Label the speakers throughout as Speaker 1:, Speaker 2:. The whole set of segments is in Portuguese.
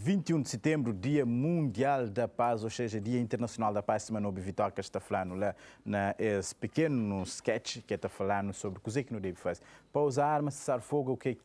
Speaker 1: 21 de setembro, Dia Mundial da Paz, ou seja, Dia Internacional da Paz, semana o Vitor que está falando lá nesse pequeno sketch que está falando sobre o que não deve fazer. Para usar armas, cessar fogo, o que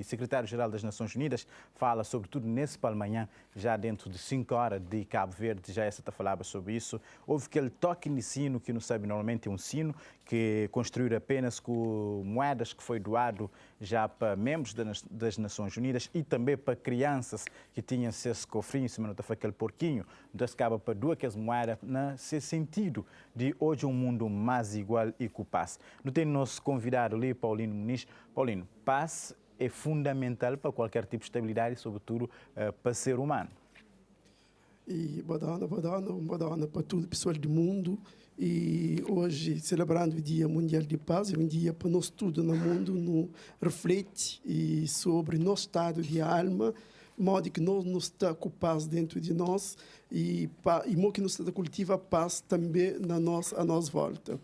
Speaker 1: o secretário-geral das Nações Unidas fala, sobretudo nesse palmanhã, já dentro de 5 horas de Cabo Verde, já essa está falava sobre isso. Houve aquele toque de sino, que não sabe, normalmente é um sino, que construíram apenas com moedas que foi doado já para membros das Nações Unidas e também para crianças que tinham esse cofrinho, se não está aquele porquinho, então acaba para duas aquelas moedas nesse sentido de hoje um mundo mais igual e com paz. Não tem nosso convidado ali, Paulino Muniz. Paulino, paz é fundamental para qualquer tipo de estabilidade e, sobretudo, para o ser humano.
Speaker 2: E badana para todo o pessoal do mundo. E hoje, celebrando o Dia Mundial de Paz, é um dia para nós tudo no mundo no reflete sobre nosso estado de alma, modo que nós não está com paz dentro de nós e modo que nós está cultiva paz também a nossa volta.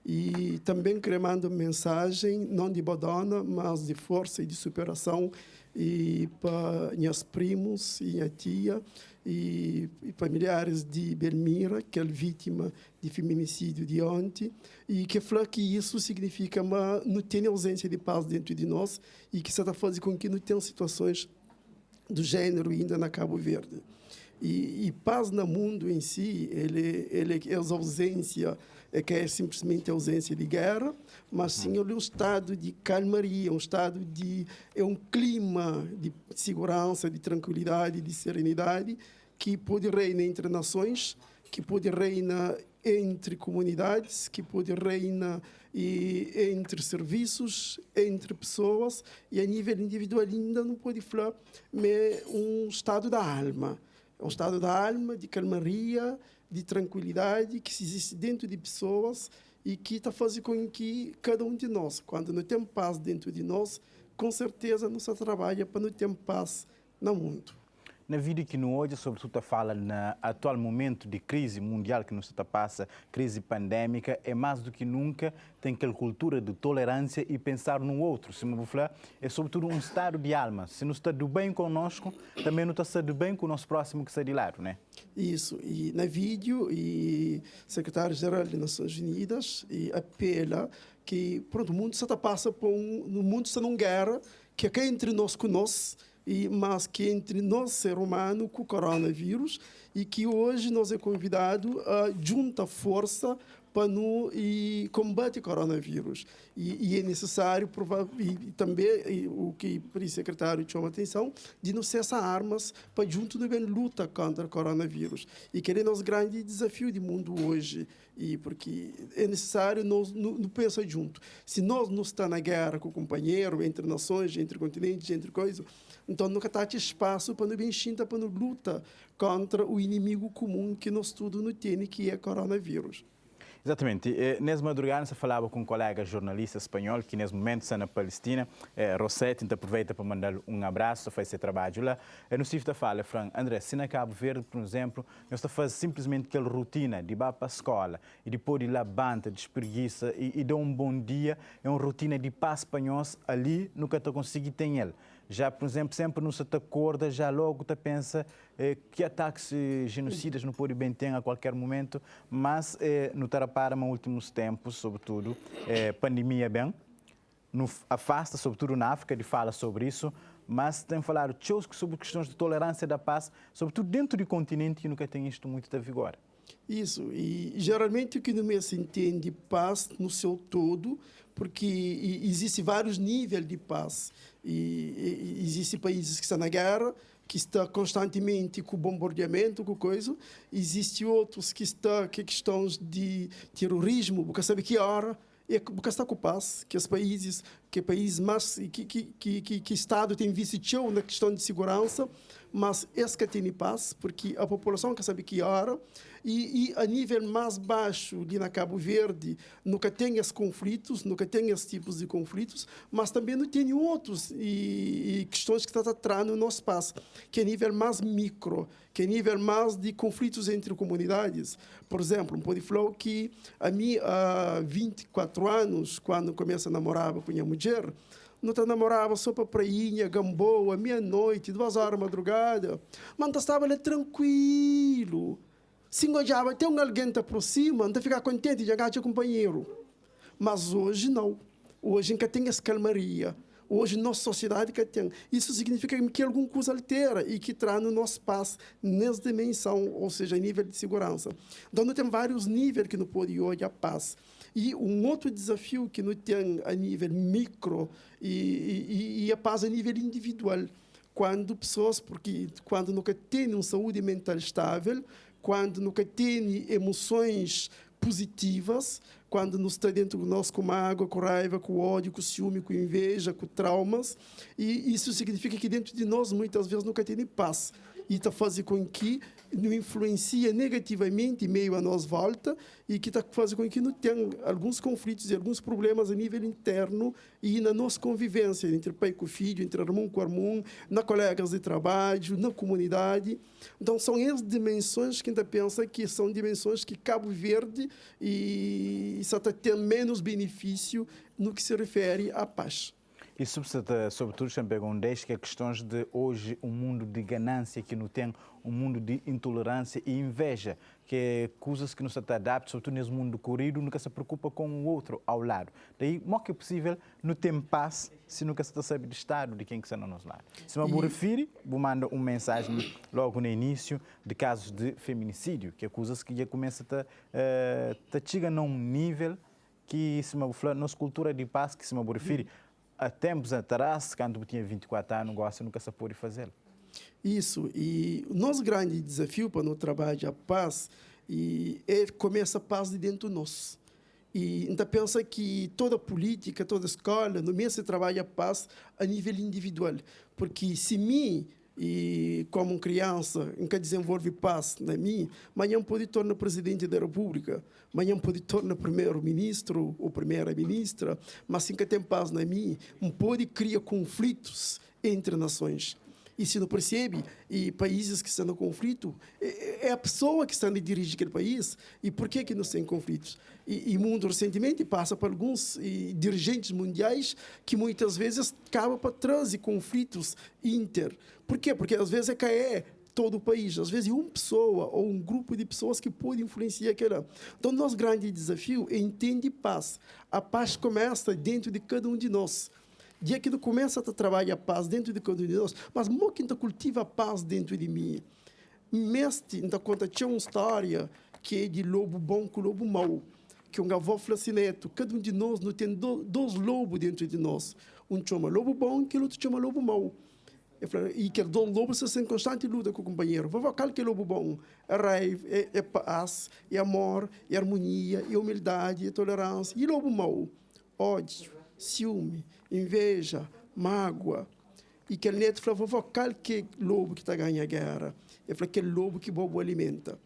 Speaker 2: E também cremando mensagem não de badana, mas de força e de superação e para meus primos e minha tia e familiares de Belmira, que é vítima de feminicídio de ontem, e que fala que isso significa que não tem ausência de paz dentro de nós e que isso está fazendo com que não tenham situações do gênero ainda na Cabo Verde. E paz no mundo em si, ele é a ausência, que é simplesmente a ausência de guerra, mas sim ele é um estado de calmaria, é um clima de segurança, de tranquilidade, de serenidade, que pode reinar entre nações, que pode reinar entre comunidades, que pode reinar entre serviços, entre pessoas, e a nível individual ainda não pode falar, mas um estado da alma. É um estado da alma, de calmaria, de tranquilidade, que existe dentro de pessoas e que está fazendo com que cada um de nós, quando não tem paz dentro de nós, com certeza não se trabalha para não ter paz no mundo.
Speaker 1: Na vida que não hoje, sobretudo, fala no atual momento de crise mundial que nos passa, crise pandémica, é mais do que nunca tem aquela cultura de tolerância e pensar no outro. Se me vou falar, é sobretudo um estado de alma. Se não está do bem conosco, também não está do bem com o nosso próximo que está de lado, né?
Speaker 2: Isso. E na vídeo, o secretário-geral das Nações Unidas apela que pronto, o mundo está passa por no mundo está numa guerra que é entre nós conosco, mas que entre nós, ser humano, com o coronavírus, e que hoje nós é convidado a juntar força para combater o coronavírus. E é necessário, e também, o que o secretário chama a atenção, de não cessar armas para junto de luta contra o coronavírus. E que é o nosso grande desafio do mundo hoje. Porque é necessário nós não pensar junto. Se nós não estamos na guerra com o companheiro, entre nações, entre continentes, entre coisas, então nunca está espaço para não bem-chinta, para não luta contra o inimigo comum que nós tudo não tem, que é o coronavírus.
Speaker 1: Exatamente. Nessa madrugada, você falava com um colega jornalista espanhol que, nesse momento, está na Palestina, Rossetti, então aproveita para mandar um abraço, faz esse trabalho lá. No CIF fala, Fran, André, se na Cabo Verde, por exemplo, nós está fazendo simplesmente aquela rotina de ir para a escola e depois de ir lá, banta, despreguiça e dar um bom dia, é uma rotina de paz para nós ali, nunca está conseguindo ter ele. Já, por exemplo, sempre não se acorda, já logo te pensa que ataques genocidas não podem bem ter a qualquer momento, mas não está para nos últimos tempos, sobretudo, pandemia bem, não afasta, sobretudo na África, de fala sobre isso, mas tem falado sobre questões de tolerância da paz, sobretudo dentro do continente que nunca tem isto muito de vigor.
Speaker 2: Isso, e geralmente o que não se entende paz no seu todo, porque existem vários níveis de paz. E existem países que estão na guerra, que estão constantemente com bombardeamento, com coisa. Existem outros que estão com questões de terrorismo, porque sabe que hora é porque está com paz, que os países mais que Estado tem visto na questão de segurança, mas esse que tem paz, porque a população que sabe que hora e a nível mais baixo de na Cabo Verde nunca tem esses conflitos, nunca tem esses tipos de conflitos, mas também não tem outros e questões que estão atrás no nosso espaço, que é nível mais micro, que é nível mais de conflitos entre comunidades. Por exemplo, pode falar que a mim há 24 anos, quando começo a namorar com minha mulher, Não te namorava só para prainha, Gamboa, meia-noite, 2 horas da madrugada. Mas não estava ali tranquilo. Se engajava, tem alguém que te aproxima, não ficar contente de chegar com companheiro. Mas hoje não. Hoje nunca tem essa calmaria. Hoje, nossa sociedade que tem. Isso significa que alguma coisa altera e que traz no nosso passo nessa dimensão, ou seja, nível de segurança. Então, nós temos vários níveis que não pode hoje a paz. E um outro desafio que nós temos a nível micro e a paz a nível individual. Quando pessoas, porque quando nunca têm uma saúde mental estável, quando nunca têm emoções positivas, quando nos está dentro de nós com mágoa, com raiva, com ódio, com ciúme, com inveja, com traumas, e isso significa que dentro de nós muitas vezes nunca tem paz, e está fazendo com que nos influencia negativamente meio a nós volta, e que está fazendo com que não tenha alguns conflitos e alguns problemas a nível interno e na nossa convivência entre pai com filho, entre irmão com irmão, na colegas de trabalho, na comunidade. Então são essas dimensões que a gente pensa que são dimensões que Cabo Verde e só tem menos benefício no que se refere à paz.
Speaker 1: E sobretudo, Champegondês, que é questões de hoje um mundo de ganância que não tem, um mundo de intolerância e inveja, que é coisas que não se adaptam, sobretudo nesse mundo corrido, nunca se preocupa com o outro ao lado. Daí, o que é possível, não tem paz se nunca se sabe do estado de quem que está no nosso lado. Se me refere, vou mandar uma mensagem logo no início de casos de feminicídio, que é coisas que já começa a chegar num nível que, se me falar, nossa cultura de paz, que se me refere, há tempos atrás, quando eu tinha 24 anos, gosto nunca se pôde fazer.
Speaker 2: Isso, e o nosso grande desafio para o trabalho a paz é começa a paz de dentro de nós. E então pensa que toda política, toda escola, no mês se trabalha a paz a nível individual, porque se mim e como criança nunca desenvolve paz na mim, amanhã pode tornar presidente da República, amanhã pode tornar primeiro-ministro ou primeira-ministra, mas se nunca tem paz na mim, não pode criar conflitos entre nações. E se não percebe, e países que estão no conflito, é a pessoa que está a dirigir aquele país. E por que não tem conflitos? E o mundo recentemente passa por alguns dirigentes mundiais que muitas vezes acabam para trás de conflitos inter. Por quê? Porque às vezes é todo o país, às vezes uma pessoa ou um grupo de pessoas que pode influenciar aquela. Então, nosso grande desafio é entender paz. A paz começa dentro de cada um de nós. Dia que não começa a trabalhar a paz dentro de cada um de nós, mas como que cultiva a paz dentro de mim? Mestre, então, conta, tinha uma história que é de lobo bom com lobo mau, que um avô falou assim, neto, cada um de nós não tem dois lobos dentro de nós. Um chama lobo bom e o outro chama lobo mau. E que dois lobos estão em constante luta com o companheiro. Vou falar que é lobo bom. É raiva, é paz, é amor, é harmonia, é humildade, é tolerância. E lobo mau? Ódio, ciúme, inveja, mágoa. E que ele neto falou, vou falar que lobo que está ganhando a guerra. Ele falou que é lobo que o bobo alimenta.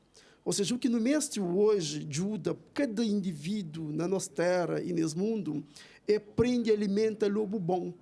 Speaker 2: Ou seja, o que no mestre hoje ajuda cada indivíduo na nossa terra e nesse mundo é prende e alimenta lobo bom.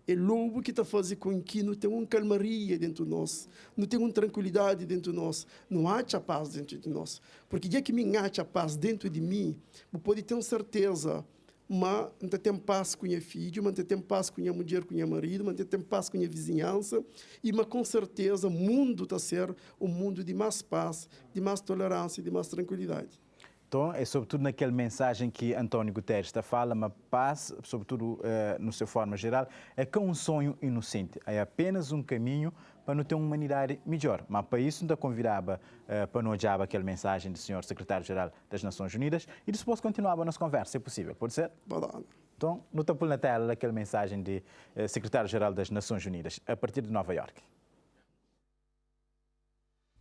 Speaker 2: É lobo que está fazendo com que não tenha uma calmaria dentro de nós, não tenha uma tranquilidade dentro de nós, não acha paz dentro de nós. Porque dia que me acha paz dentro de mim, eu posso ter certeza, mas não tem paz com minha filha, mas não tem paz com minha mulher, com meu marido, mas não tem paz com minha vizinhança, e mas com certeza o mundo está a ser um mundo de mais paz, de mais tolerância, de mais tranquilidade.
Speaker 1: Então, é sobretudo naquela mensagem que António Guterres está falando, mas paz, sobretudo na sua forma geral, é que é um sonho inocente, é apenas um caminho para não ter uma humanidade melhor. Mas para isso, ainda convidava para não odiar aquela mensagem do senhor secretário-geral das Nações Unidas e depois continuava a nossa conversa, se é possível. Pode ser?
Speaker 2: Pode.
Speaker 1: Então, não está por na tela aquela mensagem de secretário-geral das Nações Unidas, a partir de Nova Iorque.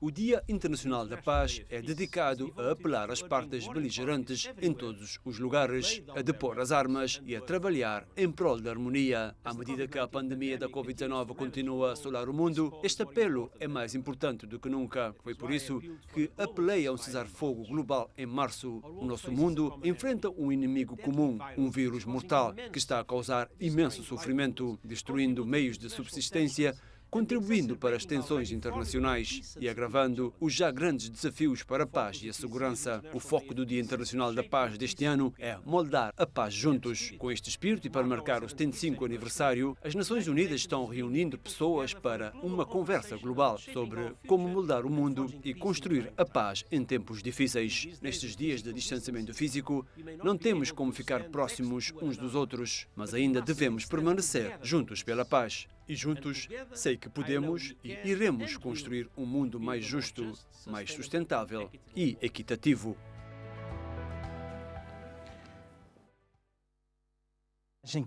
Speaker 3: O Dia Internacional da Paz é dedicado a apelar às partes beligerantes em todos os lugares, a depor as armas e a trabalhar em prol da harmonia. À medida que a pandemia da Covid-19 continua a assolar o mundo, este apelo é mais importante do que nunca. Foi por isso que apelei a um cessar-fogo global em março. O nosso mundo enfrenta um inimigo comum, um vírus mortal, que está a causar imenso sofrimento, destruindo meios de subsistência, contribuindo para as tensões internacionais e agravando os já grandes desafios para a paz e a segurança. O foco do Dia Internacional da Paz deste ano é moldar a paz juntos. Com este espírito e para marcar o 75º aniversário, as Nações Unidas estão reunindo pessoas para uma conversa global sobre como moldar o mundo e construir a paz em tempos difíceis. Nestes dias de distanciamento físico, não temos como ficar próximos uns dos outros, mas ainda devemos permanecer juntos pela paz. E juntos, sei que podemos e iremos construir um mundo mais justo, mais sustentável e equitativo.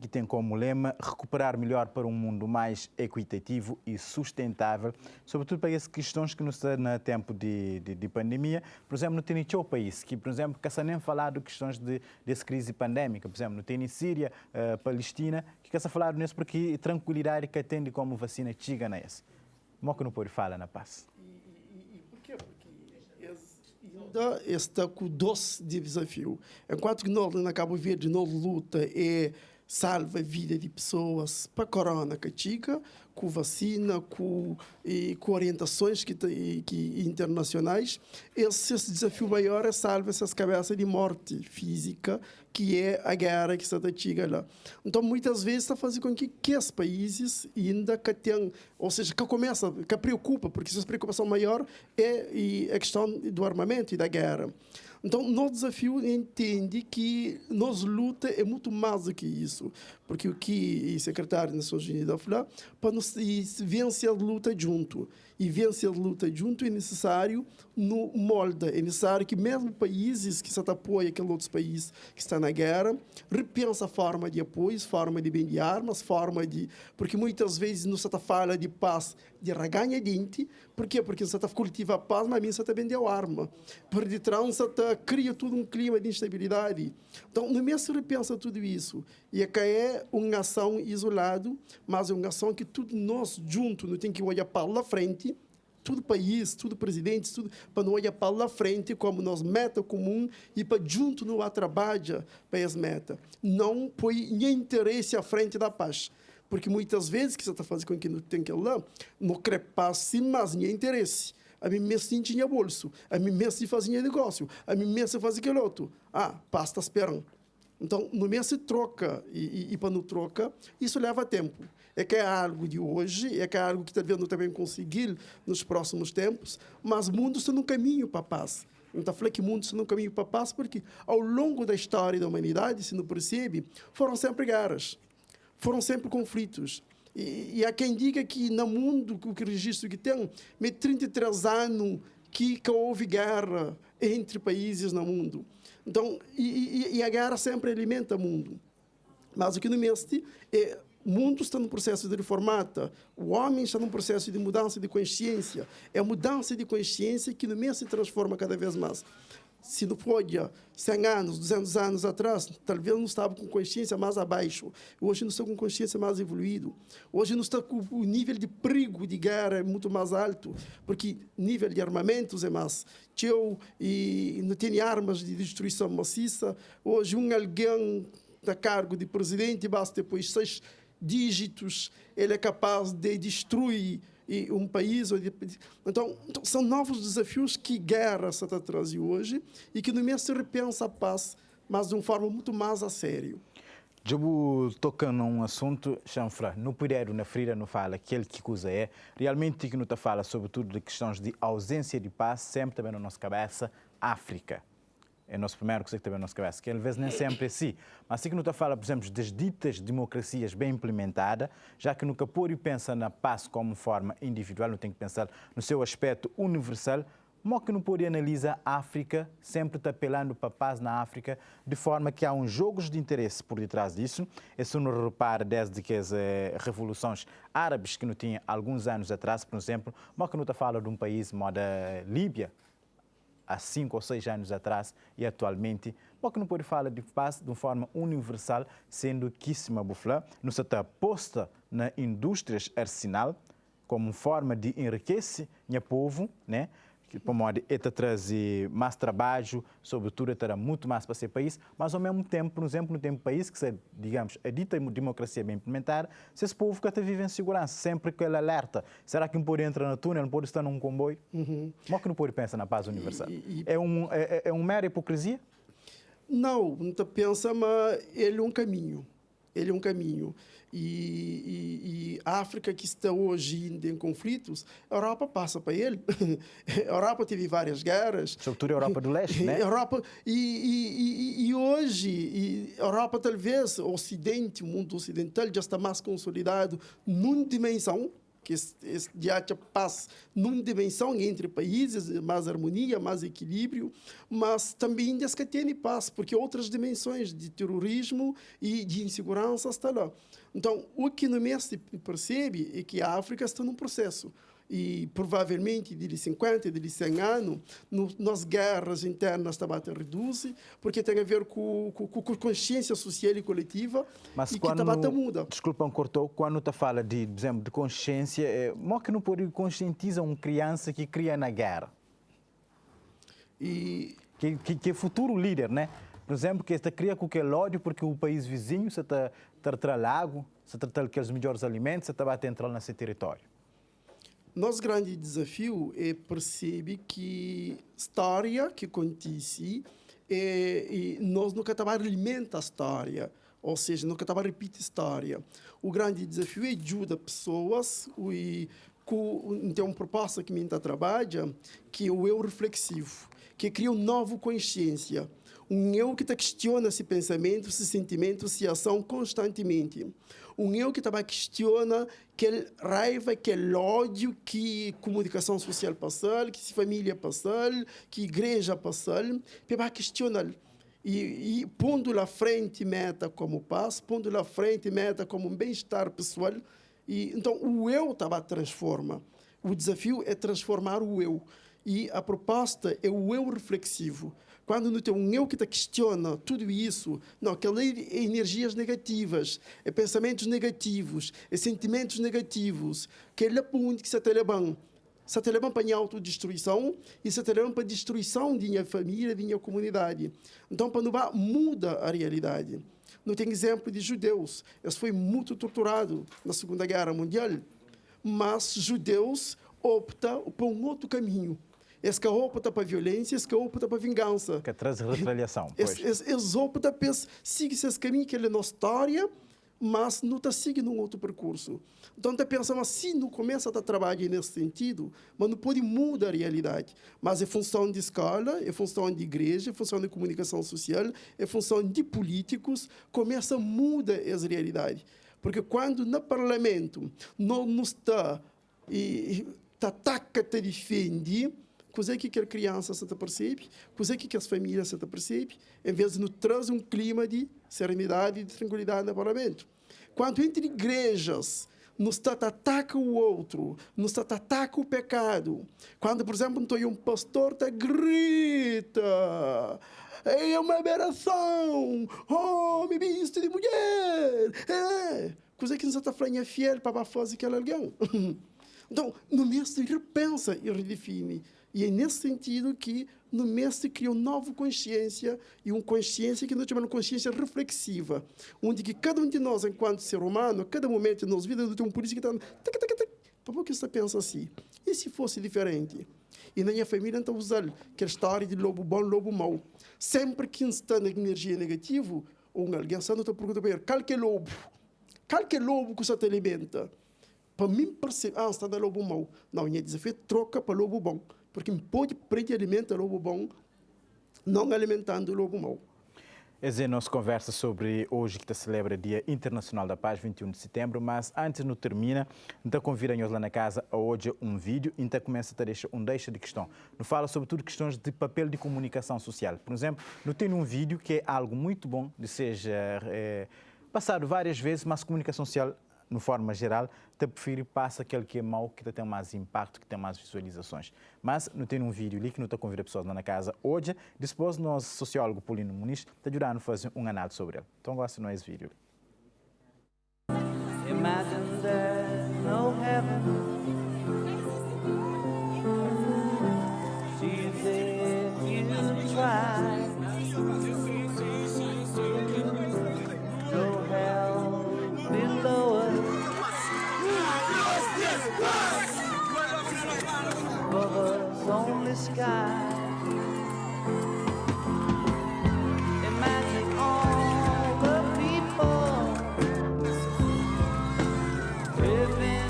Speaker 1: Que tem como lema recuperar melhor para um mundo mais equitativo e sustentável, sobretudo para essas questões que nos estão no tempo de pandemia. Por exemplo, não tem o país que, por exemplo, que nem falar de questões dessa crise pandémica. Por exemplo, não tem Síria, Palestina, que quer falar nisso porque tranquilidade que atende como vacina chega nessa. Como que não pode falar na paz?
Speaker 2: E por quê? Porque ainda está com doce de desafio. Enquanto que nós na Cabo Verde nós luta salva a vida de pessoas para a corona que chega, com vacina, com orientações internacionais. Esse desafio maior é salvar essas cabeças de morte física, que é a guerra que está chega lá. Então, muitas vezes, está fazendo com que esses países ainda que tenham, ou seja, que preocupa, porque essa preocupação maior é a questão do armamento e da guerra. Então, nosso desafio entende que nossa luta é muito mais do que isso. Porque o que o secretário das Nações Unidas falou, para nós vencer a luta junto. E vencer a luta junto é necessário no molde. É necessário que mesmo países que se apoiam aqueles outros países que estão na guerra, repensem a forma de apoio, forma de vender armas, forma de... Porque muitas vezes não se fala de paz de reganha dente. Por quê? Porque você cultiva a paz, mas você vendeu arma. Por detrás, você cria todo um clima de instabilidade. Então, no mês se repensa tudo isso. E aqui é uma ação isolada, mas é uma ação que todos nós juntos não tem que olhar para lá frente, todo país, todo presidente, tudo para não olhar para lá frente como nossa meta comum e para junto não trabalhar para essa meta. Não põe nem interesse à frente da paz. Porque muitas vezes que você está fazendo com que não tem que lá, não quer paz, sim, mas nem interesse. A mim mesmo tinha bolso, a mim mesmo fazia negócio, a mim mesmo fazia aquele outro. Paz está esperando. Então, no mês se troca e para não troca, isso leva tempo. É que é algo de hoje, é que é algo que talvez não também conseguir nos próximos tempos, mas o mundo está num caminho para a paz. Então, falei que o mundo está num caminho para a paz porque, ao longo da história da humanidade, se não percebe, foram sempre guerras, foram sempre conflitos. E há quem diga que no mundo, o registro que tem, 33 anos que houve guerra entre países no mundo. Então, e a guerra sempre alimenta o mundo. Mas o que não mexe é o mundo está num processo de reformata, o homem está num processo de mudança de consciência. É a mudança de consciência que no meio se transforma cada vez mais. Se não pode 100 anos, 200 anos atrás, talvez não estava com consciência mais abaixo. Hoje não está com consciência mais evoluído. Hoje não está com o nível de perigo de guerra muito mais alto, porque o nível de armamentos é mais teu e não tem armas de destruição maciça. Hoje alguém a cargo de presidente, basta depois 6 dígitos, ele é capaz de destruir um país. Então, são novos desafios que a guerra se traz hoje e que no mês se repensa a paz, mas de uma forma muito mais a sério.
Speaker 1: Eu toca num assunto, chanfra, no poder, na frira, não fala aquele que coisa é, realmente que não fala sobretudo de questões de ausência de paz, sempre também na nossa cabeça, África. É o nosso primeiro coisa que também na nossa cabeça, que às vezes nem sempre é assim. Mas assim que não está a falar, por exemplo, das ditas democracias bem implementadas, já que nunca pôde pensar na paz como forma individual, não tem que pensar no seu aspecto universal, mas que não pode analisar a África, sempre está apelando para a paz na África, de forma que há uns jogos de interesse por detrás disso. Isso não repara desde que as revoluções árabes que não tinha alguns anos atrás, por exemplo, mas que não está a falar de um país como a Líbia, há 5 ou 6 anos atrás e atualmente, porque não pode falar de paz de uma forma universal, sendo que Sima Bufla não se está posta na indústrias arsenal como forma de enriquecer o povo, né? que pode trazer mais trabalho, sobretudo terá muito mais para ser país, mas ao mesmo tempo, por exemplo, no tempo país que, digamos, a dita democracia bem implementada, se esse povo que vive em segurança, sempre que ele alerta, será que não pode entrar no túnel, não pode estar num comboio? Como que não pode pensar na paz universal? É uma mera hipocrisia?
Speaker 2: Não pensa, mas ele é um caminho. Ele é um caminho. E a África, que está hoje ainda em conflitos, a Europa passa para ele. A Europa teve várias guerras.
Speaker 1: Sobretudo a Europa do Leste, né?
Speaker 2: Europa, e hoje, a Europa, talvez, o Ocidente, o mundo ocidental, já está mais consolidado numa dimensão, que já passa numa dimensão entre países, mais harmonia, mais equilíbrio, mas também ainda tem paz, porque outras dimensões de terrorismo e de insegurança estão lá. Então, o que não se percebe é que a África está num processo. E provavelmente de 50, de 100 anos, nas guerras internas também reduzem, porque tem a ver com consciência social e coletiva.
Speaker 1: Mas
Speaker 2: e
Speaker 1: quando,
Speaker 2: que também muda.
Speaker 1: Desculpa, cortou, quando tu fala de, por exemplo, de consciência, como que não pode conscientizar uma criança que cria na guerra? Que é futuro líder, né? Por exemplo, que está cria com aquele ódio porque o país vizinho se está lago, se está aqueles melhores alimentos, se está a entrar nesse território.
Speaker 2: Nosso grande desafio é perceber que história que acontece e nós nunca alimentamos a história, ou seja, nunca repetir a história. O grande desafio é ajudar pessoas tem uma proposta que me está trabalhando, que é o eu reflexivo, que cria uma nova consciência. Um eu que questiona esse pensamento, esse sentimento, essa ação constantemente. Um eu que também questiona aquela raiva, aquele ódio que comunicação social passa, que família passa, que igreja passa, para questionar. E pondo lá frente meta como paz, pondo lá frente meta como um bem-estar pessoal. Então, o eu também transforma. O desafio é transformar o eu. E a proposta é o eu reflexivo. Quando não tem um eu que questiona tudo isso, não, aquelas energias negativas, pensamentos negativos, sentimentos negativos, que ele aponta que se te levam para a autodestruição e se te levam para a destruição da minha família, da minha comunidade. Então, para não muda a realidade. Não tem exemplo de judeus. Eles foram muito torturados na Segunda Guerra Mundial, mas judeus optam por um outro caminho. Esse que opta para a violência, esse que opta para a vingança.
Speaker 1: Que traz retaliação.
Speaker 2: Eles optam para seguir esse caminho que é na história, mas não está seguindo um outro percurso. Então, está pensando assim, não começa a trabalhar nesse sentido, mas não pode mudar a realidade. Mas é função de escola, é função de igreja, é função de comunicação social, é função de políticos, começa a mudar essa realidade. Porque quando no parlamento não está e ataca, te defende, coisa que a criança se percebe, coisa que as famílias se percebem, em vez de nos trazer um clima de serenidade e de tranquilidade no parlamento. Quando entre igrejas, nos ataca o outro, nos ataca o pecado. Quando, por exemplo, um pastor grita, é uma aberração, homem visto de mulher, coisa que nos está falando fiel para fazer aquele alguém. Então, no mestre repensa e redefine. E é nesse sentido que no mestre cria uma nova consciência e uma consciência que nós chamamos de consciência reflexiva, onde que cada um de nós, enquanto ser humano, a cada momento de nossa vida, tem um polícia que está... Por que você pensa assim? E se fosse diferente? E na minha família, então, usar aquela história de lobo bom, lobo mau. Sempre que está na energia negativa, ou alguém está perguntando para ele, qual que é lobo? Qual que é lobo que você te alimenta? Para mim, perceber, está no lobo mau. Não, minha desafio é troca para lobo bom. Porque pode prender alimento lobo bom, não alimentando o lobo mau.
Speaker 1: Essa é a nossa conversa sobre hoje que se celebra o Dia Internacional da Paz, 21 de setembro, mas antes não termina, então convida-nos lá na casa a hoje um vídeo, então começa a deixar deixa de questão. Não fala sobretudo questões de papel de comunicação social. Por exemplo, não tem um vídeo que é algo muito bom de seja passado várias vezes, mas comunicação social, de forma geral, te prefere passar aquele que é mau, que tem mais impacto, que tem mais visualizações. Mas não tem um vídeo ali que não está convidando pessoas lá na casa hoje. Depois, nosso sociólogo Paulino Muniz está ajudando a fazer um análise sobre ele. Então, gosta de esse vídeo. Imagine there's no heaven.
Speaker 4: sky. Imagine all the people living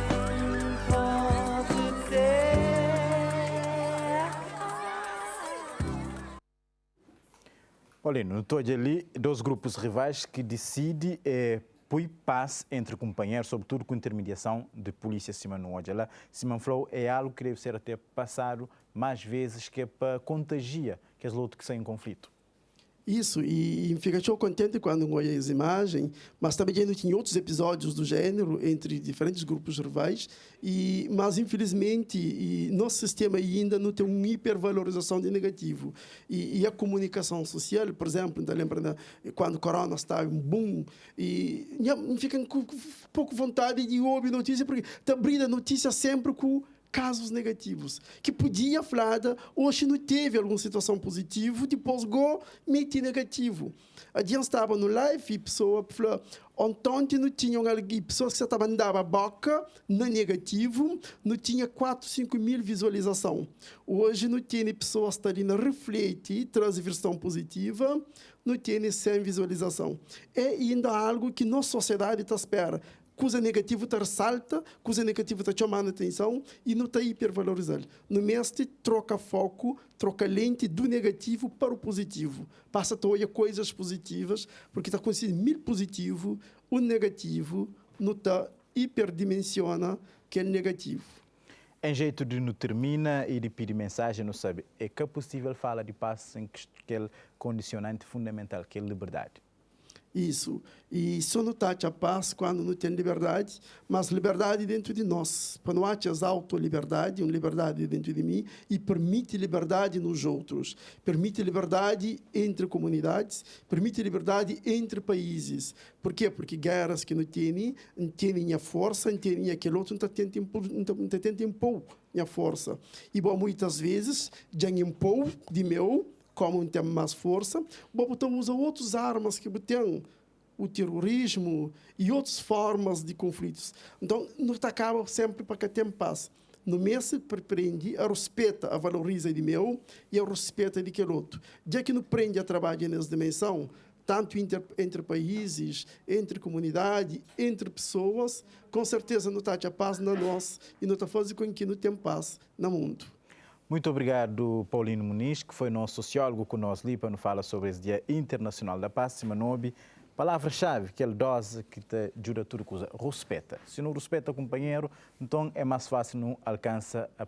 Speaker 4: for today.
Speaker 1: Paulino, estou ali dois grupos rivais que decidem põe paz entre companheiros, sobretudo com intermediação de polícia acima no hoje. Lá, Simão falou, é algo que deve ser até passado mais vezes, que é para contagia que as lutas que saem em conflito.
Speaker 2: Isso, e fica tão contente quando olha as imagens, mas também já tinha outros episódios do gênero entre diferentes grupos rivais, mas infelizmente nosso sistema ainda não tem uma hipervalorização de negativo. E a comunicação social, por exemplo, lembra quando o corona estava um boom, e fica com pouco vontade de ouvir notícia, porque está abrindo notícia sempre com casos negativos, que podia falar, hoje não teve alguma situação positiva, depois mete negativo. A gente estava no live e a pessoa falou, ontem não tinha pessoas que estavam andando a boca, no negativo, não tinha 4, 5 mil visualizações. Hoje não tem pessoas que estão ali na reflete, traz versão positiva, não tem 100 visualização. É ainda algo que nossa sociedade está espera. Coisa negativa está ressalta, coisa negativa está chamando a atenção e não está hipervalorizando. No mestre, troca foco, troca lente do negativo para o positivo. Passa a olhar coisas positivas, porque está acontecendo 1000 positivo, o negativo não está hiperdimensiona que é negativo.
Speaker 1: Em jeito de não termina e de pedir mensagem, não sabe, é que é possível falar de paz sem aquele condicionante fundamental, que é a liberdade.
Speaker 2: Isso. E só não está a paz quando não tem liberdade, mas liberdade dentro de nós. Quando há a autoliberdade, uma liberdade dentro de mim, e permite liberdade nos outros. Permite liberdade entre comunidades, permite liberdade entre países. Por quê? Porque guerras que não têm a força, não têm aquele outro, não tenta impor a força. E bom, muitas vezes, já impor de meu, como não tem mais força, então usa outras armas que tem o terrorismo e outras formas de conflitos. Então, não acaba sempre para que tenha paz. No mês, prende, a respeita, a valoriza de meu e a respeita de aquele outro. Já que não prende a trabalhar nessa dimensão, tanto entre países, entre comunidade, entre pessoas, com certeza não está a paz na nós e não está fazendo com que não tenha paz no mundo.
Speaker 1: Muito obrigado, Paulino Muniz, que foi nosso sociólogo conosco ali para nos falar sobre esse Dia Internacional da Paz. Simanobi, palavra-chave, aquela dose que te ajuda a tudo coisa, respeita. Se não respeita o companheiro, então é mais fácil não alcança a